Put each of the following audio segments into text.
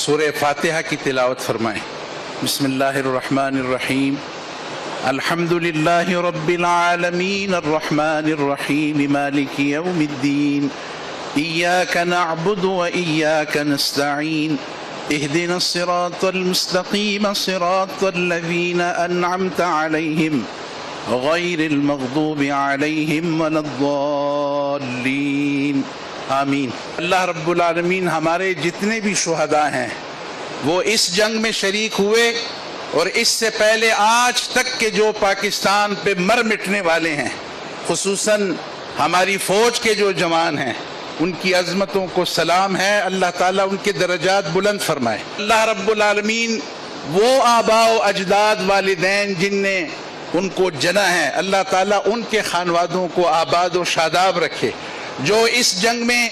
سورہ فاتحہ کی تلاوت فرمائیں۔ بسم اللہ الرحمن الرحیم۔ الحمد للہ رب العالمین الرحمن الرحیم مالک یوم الدین ایاک نعبد و ایاک نستعین اہدنا الصراط المستقیم صراط الذین انعمت علیہم غیر المغضوب علیہم ولا الضالین آمین۔ اللہ رب العالمین ہمارے جتنے بھی شہداء ہیں وہ اس جنگ میں شریک ہوئے اور اس سے پہلے آج تک کے جو پاکستان پہ مر مٹنے والے ہیں، خصوصاً ہماری فوج کے جو جوان ہیں، ان کی عظمتوں کو سلام ہے۔ اللہ تعالیٰ ان کے درجات بلند فرمائے۔ اللہ رب العالمین وہ آباء و اجداد والدین جن نے ان کو جنا ہے، اللہ تعالیٰ ان کے خانوادوں کو آباد و شاداب رکھے۔ جو اس جنگ میں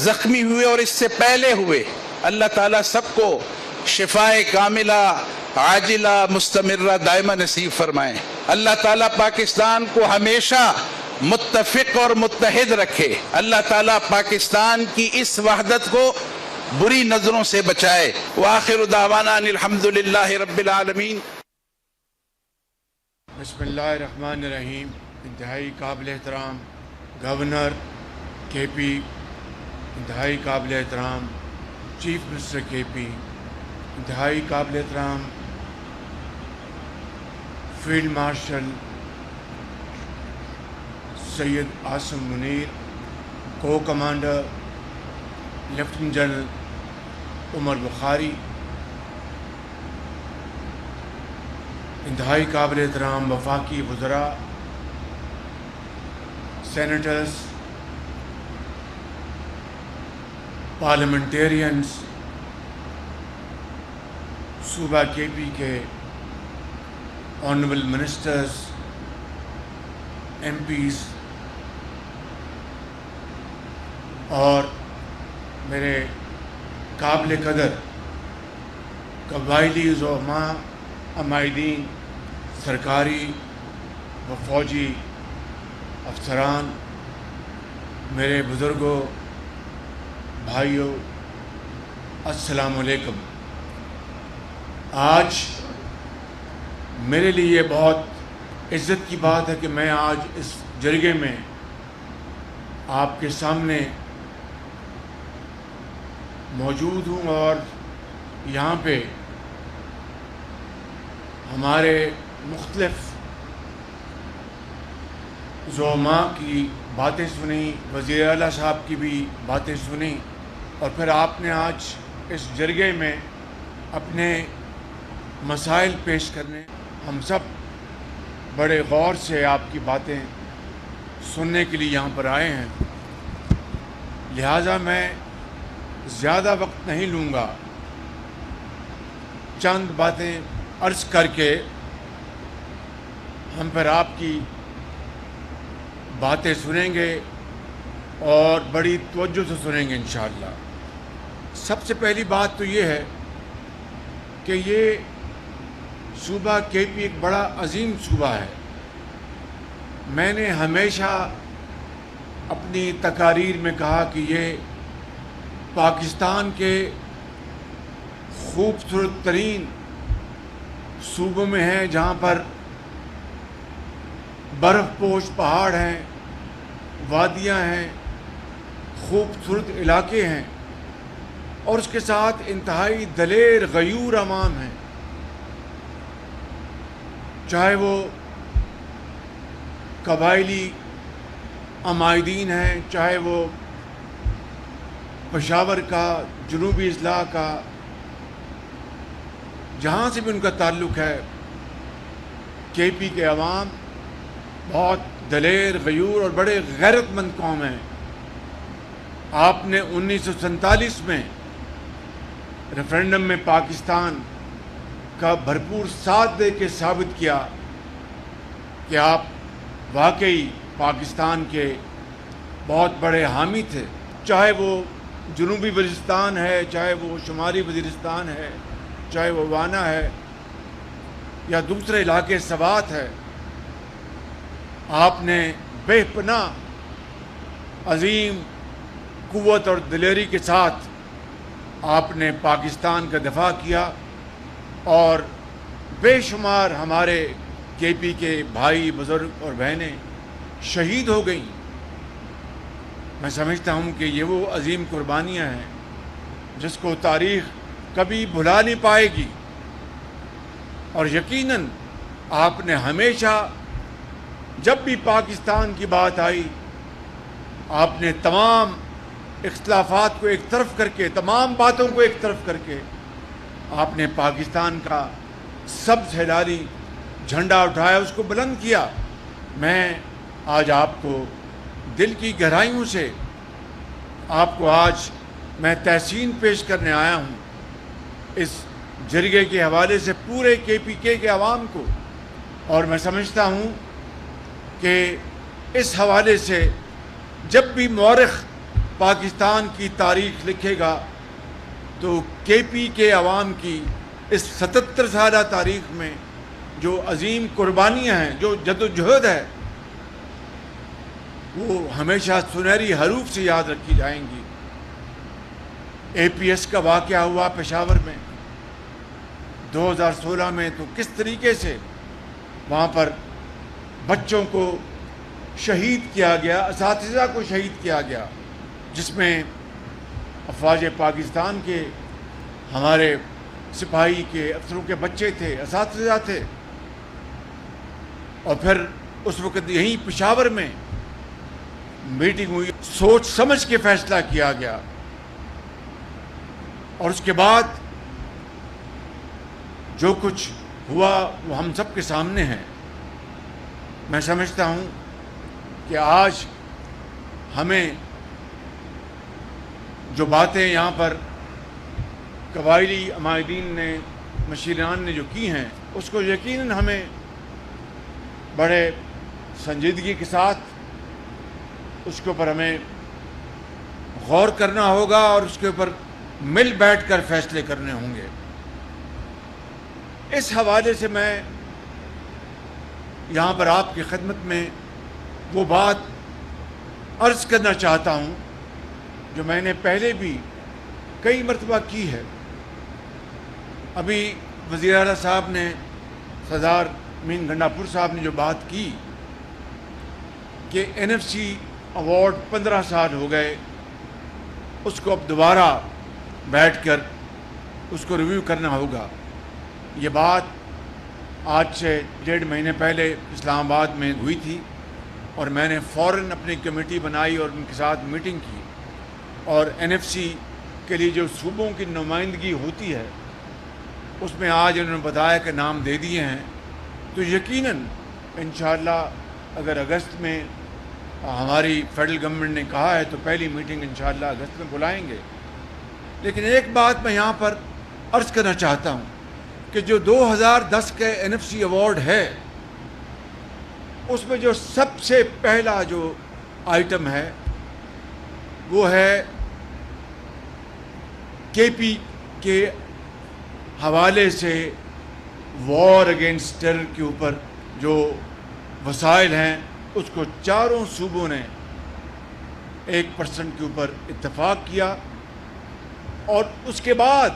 زخمی ہوئے اور اس سے پہلے ہوئے، اللہ تعالیٰ سب کو شفائے کاملہ عاجلہ مستمرہ دائمہ نصیب فرمائے۔ اللہ تعالیٰ پاکستان کو ہمیشہ متفق اور متحد رکھے۔ اللہ تعالیٰ پاکستان کی اس وحدت کو بری نظروں سے بچائے۔ وآخر دعوانا ان الحمدللہ رب العالمین۔ بسم اللہ الرحمن الرحیم۔ انتہائی قابل احترام گورنر کے پی، انتہائی قابل احترام چیف منسٹر کے پی، انتہائی قابل احترام فیلڈ مارشل سید عاصم منیر، کو کمانڈر لیفٹیننٹ جنرل عمر بخاری، انتہائی قابل احترام وفاقی وزراء، سینیٹرز، پارلیمنٹیرینز، صوبہ کے پی کے آنریبل منسٹرز، ایم پیز اور میرے قابل قدر قبائلی زعماء، عمائدین، سرکاری و فوجی افسران، میرے بزرگوں، بھائیوں، السلام علیکم۔ آج میرے لیے بہت عزت کی بات ہے کہ میں آج اس جرگے میں آپ کے سامنے موجود ہوں اور یہاں پہ ہمارے مختلف زعماء کی باتیں سنی، وزیر اعلیٰ صاحب کی بھی باتیں سنی، اور پھر آپ نے آج اس جرگے میں اپنے مسائل پیش کرنے، ہم سب بڑے غور سے آپ کی باتیں سننے کے لیے یہاں پر آئے ہیں، لہٰذا میں زیادہ وقت نہیں لوں گا، چند باتیں عرض کر کے ہم پھر آپ کی باتیں سنیں گے اور بڑی توجہ سے سنیں گے انشاءاللہ۔ سب سے پہلی بات تو یہ ہے کہ یہ صوبہ کے پی ایک بڑا عظیم صوبہ ہے۔ میں نے ہمیشہ اپنی تقاریر میں کہا کہ یہ پاکستان کے خوبصورت ترین صوبوں میں ہے، جہاں پر برف پوش پہاڑ ہیں، وادیاں ہیں، خوبصورت علاقے ہیں، اور اس کے ساتھ انتہائی دلیر غیور عوام ہیں، چاہے وہ قبائلی عمائدین ہیں، چاہے وہ پشاور کا، جنوبی اضلاع کا، جہاں سے بھی ان کا تعلق ہے، کے پی کے عوام بہت دلیر، غیور اور بڑے غیرت مند قوم ہیں۔ آپ نے 1947 میں ریفرینڈم میں پاکستان کا بھرپور ساتھ دے کے ثابت کیا کہ آپ واقعی پاکستان کے بہت بڑے حامی تھے، چاہے وہ جنوبی وزیرستان ہے، چاہے وہ شمالی وزیرستان ہے، چاہے وہ وانا ہے یا دوسرے علاقے سوات ہے۔ آپ نے بے پناہ عظیم قوت اور دلیری کے ساتھ آپ نے پاکستان کا دفاع کیا اور بے شمار ہمارے کے پی کے بھائی بزرگ اور بہنیں شہید ہو گئیں. میں سمجھتا ہوں کہ یہ وہ عظیم قربانیاں ہیں جس کو تاریخ کبھی بھلا نہیں پائے گی. اور یقیناً آپ نے ہمیشہ جب بھی پاکستان کی بات آئی آپ نے تمام اختلافات کو ایک طرف کر کے، تمام باتوں کو ایک طرف کر کے آپ نے پاکستان کا سبز ہلالی جھنڈا اٹھایا، اس کو بلند کیا. میں آج آپ کو دل کی گہرائیوں سے آپ کو آج میں تحسین پیش کرنے آیا ہوں اس جرگے کے حوالے سے پورے کے پی کے عوام کو. اور میں سمجھتا ہوں کہ اس حوالے سے جب بھی مورخ پاکستان کی تاریخ لکھے گا تو کے پی کے عوام کی اس 77 سالہ تاریخ میں جو عظیم قربانیاں ہیں، جو جد و جہد ہے، وہ ہمیشہ سنہری حروف سے یاد رکھی جائیں گی. اے پی ایس کا واقعہ ہوا پشاور میں 2016 میں، تو کس طریقے سے وہاں پر بچوں کو شہید کیا گیا، اساتذہ کو شہید کیا گیا، جس میں افواج پاکستان کے ہمارے سپاہی کے افسروں کے بچے تھے، اساتذہ تھے. اور پھر اس وقت یہیں پشاور میں میٹنگ ہوئی، سوچ سمجھ کے فیصلہ کیا گیا. اور اس کے بعد جو کچھ ہوا وہ ہم سب کے سامنے ہے. میں سمجھتا ہوں کہ آج ہمیں جو باتیں یہاں پر قبائلی عمائدین نے، مشیران نے جو کی ہیں، اس کو یقیناً ہمیں بڑے سنجیدگی کے ساتھ اس کے اوپر ہمیں غور کرنا ہوگا اور اس کے اوپر مل بیٹھ کر فیصلے کرنے ہوں گے. اس حوالے سے میں یہاں پر آپ کی خدمت میں وہ بات عرض کرنا چاہتا ہوں جو میں نے پہلے بھی کئی مرتبہ کی ہے. ابھی وزیر اعلیٰ صاحب نے، سردار امین گنڈا پور صاحب نے جو بات کی کہ این ایف سی ایوارڈ 15 سال ہو گئے، اس کو اب دوبارہ بیٹھ کر اس کو ریویو کرنا ہوگا. یہ بات آج سے 1.5 مہینے پہلے اسلام آباد میں ہوئی تھی اور میں نے فوراً اپنی کمیٹی بنائی اور ان کے ساتھ میٹنگ کی. اور این ایف سی کے لیے جو صوبوں کی نمائندگی ہوتی ہے اس میں آج انہوں نے بتایا کہ نام دے دیے ہیں. تو یقیناً انشاءاللہ اگر اگست میں ہماری فیڈرل گورنمنٹ نے کہا ہے تو پہلی میٹنگ انشاءاللہ اگست میں بلائیں گے. لیکن ایک بات میں یہاں پر عرض کرنا چاہتا ہوں کہ جو 2010 کے این ایف سی ایوارڈ ہے اس میں جو سب سے پہلا جو آئٹم ہے وہ ہے کے پی کے حوالے سے وار اگینسٹ ٹیرر کے اوپر جو وسائل ہیں اس کو چاروں صوبوں نے 1% کے اوپر اتفاق کیا. اور اس کے بعد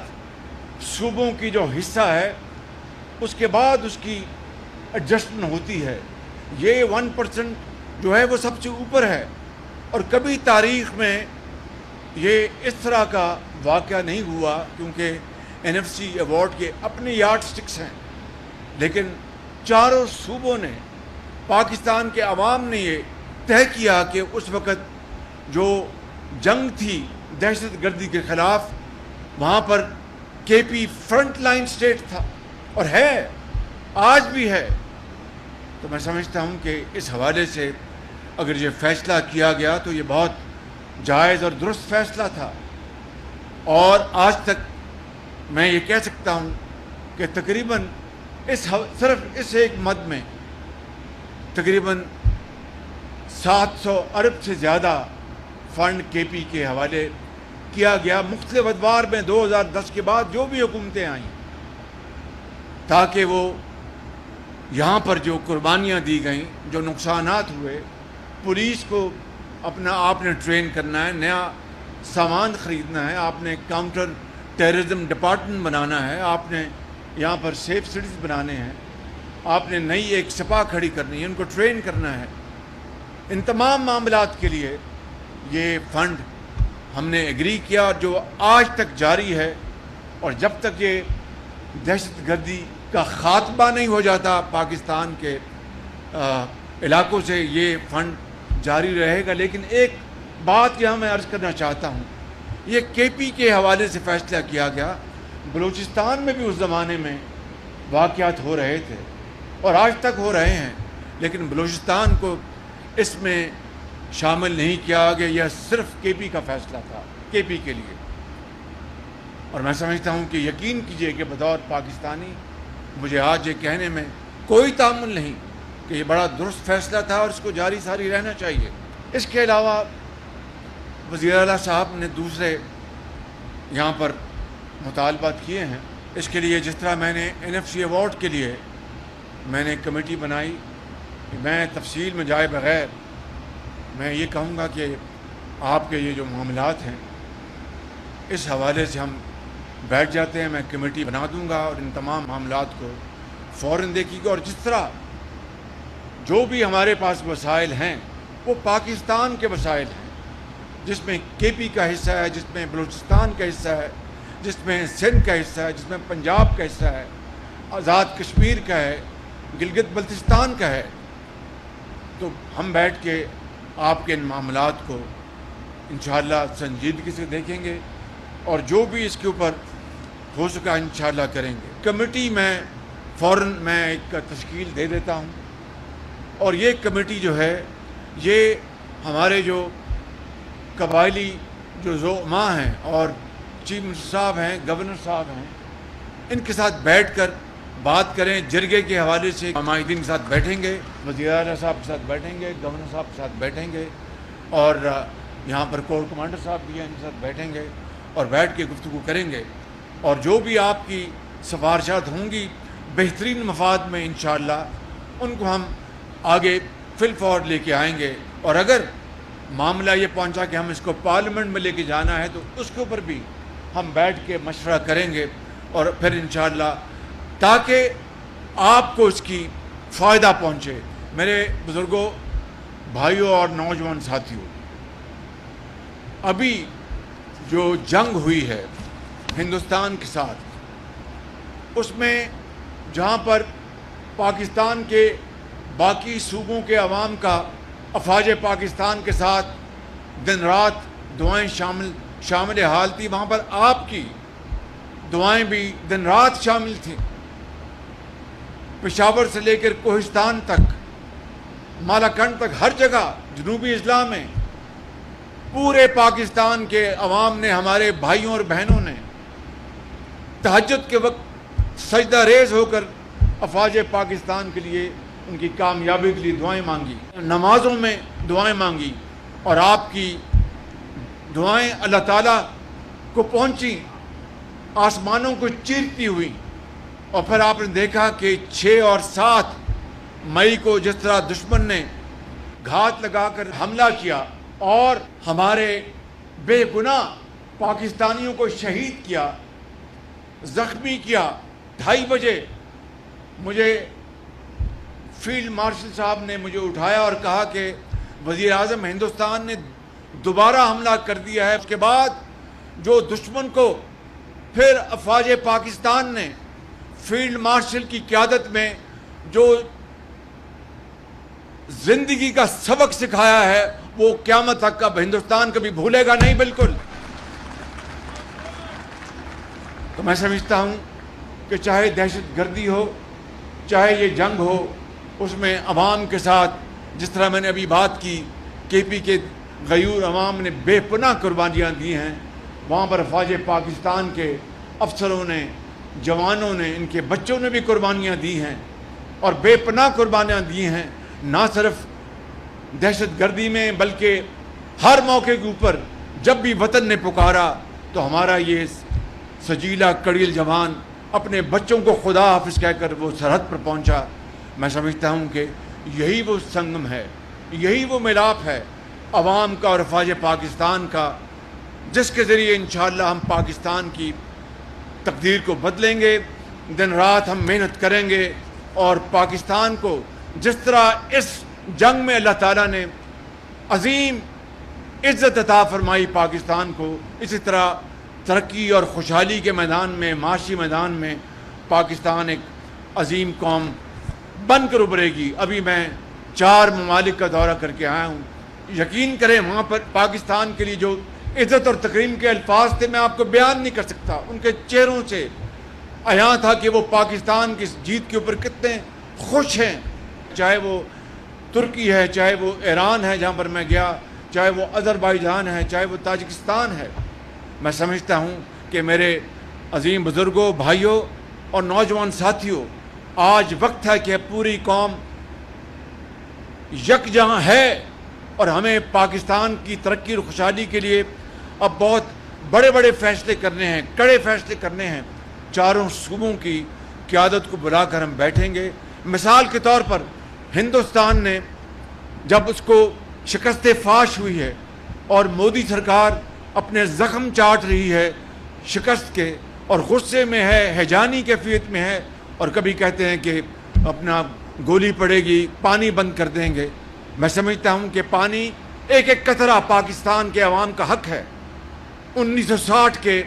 صوبوں کی جو حصہ ہے اس کے بعد اس کی ایڈجسٹمنٹ ہوتی ہے. یہ 1% جو ہے وہ سب سے اوپر ہے اور کبھی تاریخ میں یہ اس طرح کا واقعہ نہیں ہوا کیونکہ این ایف سی ایوارڈ کے اپنے یارڈ سٹکس ہیں. لیکن چاروں صوبوں نے، پاکستان کے عوام نے یہ طے کیا کہ اس وقت جو جنگ تھی دہشت گردی کے خلاف وہاں پر کے پی فرنٹ لائن سٹیٹ تھا اور ہے، آج بھی ہے. تو میں سمجھتا ہوں کہ اس حوالے سے اگر یہ فیصلہ کیا گیا تو یہ بہت جائز اور درست فیصلہ تھا. اور آج تک میں یہ کہہ سکتا ہوں کہ تقریباً صرف اس ایک مد میں تقریباً 700 ارب سے زیادہ فنڈ کے پی کے حوالے کیا گیا مختلف ادوار میں 2010 کے بعد جو بھی حکومتیں آئیں، تاکہ وہ یہاں پر جو قربانیاں دی گئیں، جو نقصانات ہوئے، پولیس کو اپنا آپ نے ٹرین کرنا ہے، نیا سامان خریدنا ہے، آپ نے کاؤنٹر टेररिज्म डिपार्टमेंट बनाना है, आपने यहाँ पर सेफ सिटीज़ बनाने हैं, आपने नई एक सपा खड़ी करनी है, उनको ट्रेन करना है। इन तमाम मामलात के लिए ये फ़ंड हमने एग्री किया जो आज तक जारी है, और जब तक ये दहशतगर्दी का ख़ात्मा नहीं हो जाता पाकिस्तान के इलाकों से, ये फ़ंड जारी रहेगा। लेकिन एक बात यहाँ मैं अर्ज़ करना चाहता हूँ, ये केपी के हवाले से फ़ैसला किया गया। बलूचिस्तान में भी उस ज़माने में वाक़यात हो रहे थे और आज तक हो रहे हैं, लेकिन बलूचिस्तान को इसमें शामिल नहीं किया गया। यह सिर्फ केपी का फ़ैसला था, केपी के लिए। और मैं समझता हूँ कि यकीन कीजिए कि बतौर पाकिस्तानी मुझे आज ये कहने में कोई तामुल नहीं कि ये बड़ा दुरुस्त फ़ैसला था और इसको जारी सारी रहना चाहिए। इसके अलावा वज़ीर आला साहब ने दूसरे यहाँ पर मुतालबात किए हैं। इसके लिए जिस तरह मैंने NFC अवार्ड के लिए मैंने कमेटी बनाई, मैं तफसील में जाए बग़ैर मैं ये कहूँगा कि आपके ये जो मामलात हैं इस हवाले से हम बैठ जाते हैं, मैं कमेटी बना दूँगा और इन तमाम मामलात को फ़ौरन देखिएगा। और जिस तरह जो भी हमारे पास वसाइल हैं वो पाकिस्तान के वसाइल हैं, जिसमें केपी का हिस्सा है, जिसमें बलूचिस्तान का हिस्सा है, जिसमें सिंध का हिस्सा है, जिसमें पंजाब का हिस्सा है, आज़ाद कश्मीर का है, गिलगित बल्तिस्तान का है। तो हम बैठ के आपके इन मामलात को इंशाअल्लाह संजीदगी से देखेंगे और जो भी इसके ऊपर हो सका इंशाअल्लाह करेंगे। कमेटी में फ़ौरन मैं एक तश्कील दे देता हूँ, और ये कमेटी जो है ये हमारे जो कबायली जो ज़ोमा हैं और चीफ मिनिस्टर साहब हैं, गवर्नर साहब हैं, इनके साथ बैठकर बात करें। जरगे के हवाले से माहिदीन के साथ बैठेंगे, वज़ीर आला साहब के साथ बैठेंगे, गवर्नर साहब के साथ बैठेंगे, और यहाँ पर कोर कमांडर साहब भी हैं, इनके साथ बैठेंगे और बैठ के गुफ्तगू करेंगे। और जो भी आपकी सिफारिशात होंगी बेहतरीन मफाद में इंशाअल्लाह उनको हम आगे फिल फॉर लेके आएंगे। और अगर मामला ये पहुंचा कि हम इसको पार्लियामेंट में लेके जाना है तो उसके ऊपर भी हम बैठ के मशवरा करेंगे, और फिर इंशाअल्लाह ताकि आपको इसकी फ़ायदा पहुंचे। मेरे बुज़ुर्गों, भाइयों और नौजवान साथियों, अभी जो जंग हुई है हिंदुस्तान के साथ, उसमें जहाँ पर पाकिस्तान के बाकी सूबों के अवाम का अफवाज पाकिस्तान के साथ दिन रात दुआएं शामिल हाल थी, वहाँ पर आपकी दुआएं भी दिन रात शामिल थी। पेशावर से लेकर कोहिस्तान तक, मालाकंड तक, हर जगह जनूबी इस्लाम में पूरे पाकिस्तान के अवाम ने, हमारे भाइयों और बहनों ने तहज्जुद के वक्त सजदा रेज़ होकर अफवाज पाकिस्तान के लिए, उनकी कामयाबी के लिए दुआएं मांगी, नमाज़ों में दुआएं मांगी, और आपकी दुआएं अल्लाह ताला को पहुंची, आसमानों को चीरती हुई। और फिर आपने देखा कि 6 और 7 मई को जिस तरह दुश्मन ने घात लगाकर हमला किया और हमारे बेगुनाह पाकिस्तानियों को शहीद किया, ज़ख्मी किया। 2:30 बजे मुझे फील्ड मार्शल साहब ने मुझे उठाया और कहा कि वज़ीर आज़म, हिंदुस्तान ने दोबारा हमला कर दिया है। उसके बाद जो दुश्मन को फिर अफवाज पाकिस्तान ने फील्ड मार्शल की क़यादत में जो ज़िंदगी का सबक सिखाया है, वो क़यामत तक का हिंदुस्तान कभी भूलेगा नहीं, बिल्कुल। तो मैं समझता हूँ कि चाहे दहशत गर्दी हो, चाहे ये जंग हो, उसमें अवाम के साथ जिस तरह मैंने अभी बात की, केपी के गयूर अवाम ने बेपनाह कुर्बानियाँ दी हैं, वहाँ पर अफवाज पाकिस्तान के अफसरों ने, जवानों ने, इनके बच्चों ने भी कुर्बानियाँ दी हैं और बेपनाह कुर्बानियाँ दी हैं। ना सिर्फ दहशत गर्दी में बल्कि हर मौके के ऊपर जब भी वतन ने पुकारा तो हमारा ये सजीला कड़ील जवान अपने बच्चों को खुदा हाफिज कहकर वो सरहद पर पहुंचा। मैं समझता हूं कि यही वो संगम है, यही वो मिलाप है अवाम का और अफवाज पाकिस्तान का, जिसके ज़रिए इंशाअल्लाह हम पाकिस्तान की तकदीर को बदलेंगे, दिन रात हम मेहनत करेंगे और पाकिस्तान को जिस तरह इस जंग में अल्लाह ताला ने अजीम इज्जत अता फरमाई पाकिस्तान को, इसी तरह तरक्की और खुशहाली के मैदान में, माशी मैदान में पाकिस्तान एक अजीम कौम बनकर उभरेगी। अभी मैं 4 ममालिक का दौरा करके आया हूँ। यकीन करें वहाँ पर पाकिस्तान के लिए जो इज्जत और तकरीम के अल्फाज थे मैं आपको बयान नहीं कर सकता। उनके चेहरों से आया था कि वो पाकिस्तान की जीत के ऊपर कितने खुश हैं। चाहे वो तुर्की है, चाहे वो ईरान है जहाँ पर मैं गया, चाहे वो अज़रबैजान है, चाहे वो ताजिकिस्तान है। मैं समझता हूँ कि मेरे अजीम बुज़ुर्गों, भाइयों और नौजवान साथियों, आज वक्त है कि पूरी कौम यकजहां है और हमें पाकिस्तान की तरक्की और खुशहाली के लिए अब बहुत बड़े बड़े फैसले करने हैं, कड़े फैसले करने हैं। चारों सूबों की क़यादत को बुलाकर हम बैठेंगे। मिसाल के तौर पर हिंदुस्तान ने जब उसको शिकस्त फाश हुई है और मोदी सरकार अपने ज़ख्म चाट रही है शिकस्त के और गुस्से में है, हैजानी कैफियत में है और कभी कहते हैं कि अपना गोली पड़ेगी, पानी बंद कर देंगे। मैं समझता हूँ कि पानी एक एक कतरा पाकिस्तान के अवाम का हक है। 1960 के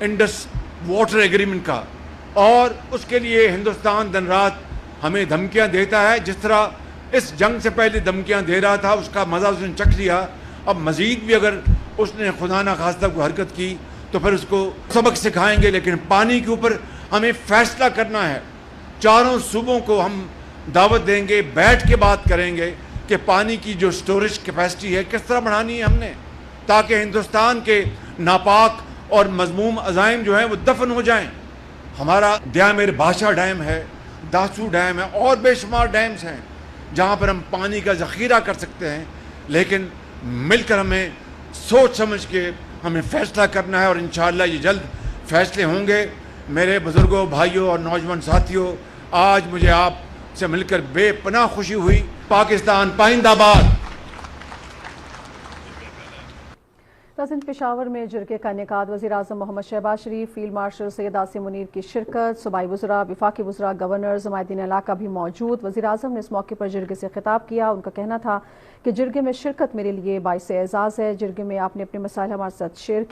इंडस वाटर एग्रीमेंट का, और उसके लिए हिंदुस्तान दिन रात हमें धमकियाँ देता है। जिस तरह इस जंग से पहले धमकियाँ दे रहा था उसका मज़ा उसने चख लिया। अब मज़ीद भी अगर उसने खुदा न खास्ता कोई हरकत की तो फिर उसको सबक सिखाएंगे। लेकिन पानी के ऊपर हमें फ़ैसला करना है। चारों सूबों को हम दावत देंगे, बैठ के बात करेंगे कि पानी की जो स्टोरेज कैपेसिटी है किस तरह बढ़ानी है हमने, ताकि हिंदुस्तान के नापाक और मजमूम अज़ाइम जो हैं वो दफन हो जाएं। हमारा द्यामेर बादशाह डैम है, दासू डैम है और बेशुमार डैम्स हैं जहाँ पर हम पानी का ज़ख़ीरा कर सकते हैं। लेकिन मिलकर हमें सोच समझ के हमें फ़ैसला करना है और इंशाअल्लाह ये जल्द फ़ैसले होंगे। मेरे बुज़ुर्गों, भाइयों और नौजवान साथियों, आज मुझे आपसे मिलकर बेपनाह खुशी हुई। पाकिस्तान पाइंदाबाद। नाज़रीन, पेशावर में जिरगे का इनेकाद वज़ीर-ए-आज़म मोहम्मद शहबाज शरीफ, फील्ड मार्शल सैयद आसिम मुनीर की शिरकत, सूबाई वज़रा, वफाकी वज़रा, गवर्नर, ज़मायदीन इलाका भी मौजूद। वज़ीर-ए-आज़म ने इस मौके पर जिरगे से खिताब किया। उनका कहना था कि जिरगे में शिरकत मेरे लिए बाइस एज़ाज़ है। जिरगे में आपने अपने मसाइल हमारे साथ शेयर